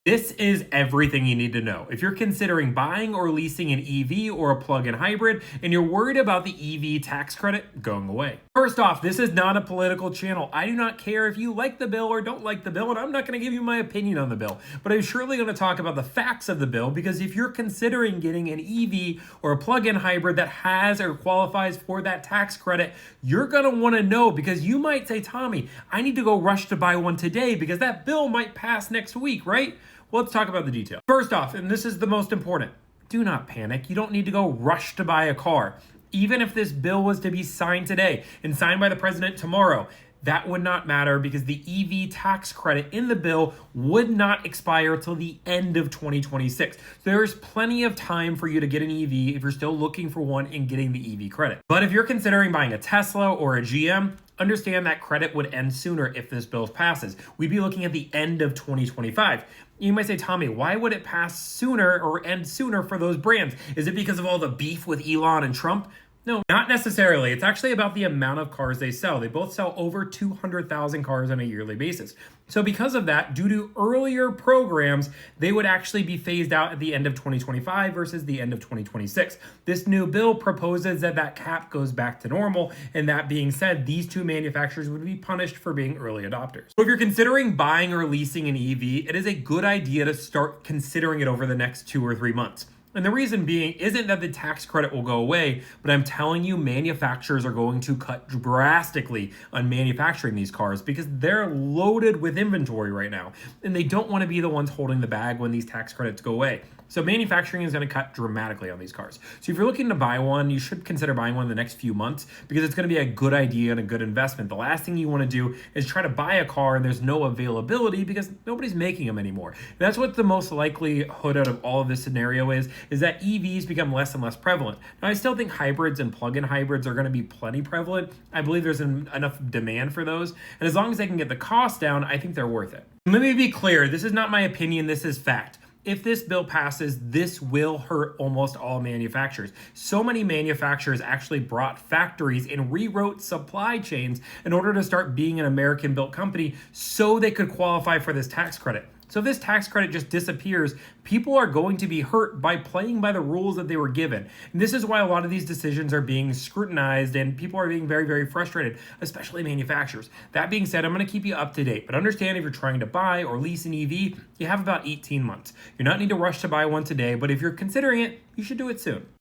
This is everything you need to know. If you're considering buying or leasing an EV or a plug-in hybrid and you're worried about the EV tax credit going away. First off, this is not a political channel. I do not care if you like the bill or don't like the bill, and I'm not going to give you my opinion on the bill, but I'm surely going to talk about the facts of the bill, because if you're considering getting an EV or a plug-in hybrid that has or qualifies for that tax credit, you're going to want to know, because you might say, Tommy, I need to go rush to buy one today because that bill might pass next week, right? Well, let's talk about the details. First off, and this is the most important, do not panic. You don't need to go rush to buy a car. Even if this bill was to be signed today and signed by the president tomorrow, that would not matter, because the EV tax credit in the bill would not expire till the end of 2026. So there's plenty of time for you to get an EV if you're still looking for one and getting the EV credit. But if you're considering buying a Tesla or a GM, understand that credit would end sooner if this bill passes. We'd be looking at the end of 2025. You might say, Tommy, why would it pass sooner or end sooner for those brands? Is it because of all the beef with Elon and Trump? No, not necessarily. It's actually about the amount of cars they sell. They both sell over 200,000 cars on a yearly basis. So because of that, due to earlier programs, they would actually be phased out at the end of 2025 versus the end of 2026. This new bill proposes that that cap goes back to normal. And that being said, these two manufacturers would be punished for being early adopters. So if you're considering buying or leasing an EV, it is a good idea to start considering it over the next 2 or 3 months. And the reason being isn't that the tax credit will go away, but I'm telling you, manufacturers are going to cut drastically on manufacturing these cars because they're loaded with inventory right now. And they don't want to be the ones holding the bag when these tax credits go away. So manufacturing is going to cut dramatically on these cars. So if you're looking to buy one, you should consider buying one in the next few months, because it's going to be a good idea and a good investment. The last thing you want to do is try to buy a car and there's no availability because nobody's making them anymore. And that's what the most likelihood out of all of this scenario is that EVs become less and less prevalent. Now, I still think hybrids and plug-in hybrids are going to be plenty prevalent. I believe there's enough demand for those. And as long as they can get the cost down, I think they're worth it. And let me be clear, this is not my opinion, this is fact. If this bill passes, this will hurt almost all manufacturers. So many manufacturers actually brought factories and rewrote supply chains in order to start being an American-built company so they could qualify for this tax credit. So if this tax credit just disappears, people are going to be hurt by playing by the rules that they were given. And this is why a lot of these decisions are being scrutinized and people are being very, very frustrated, especially manufacturers. That being said, I'm going to keep you up to date, but understand if you're trying to buy or lease an EV, you have about 18 months. You don't need to rush to buy one today, but if you're considering it, you should do it soon.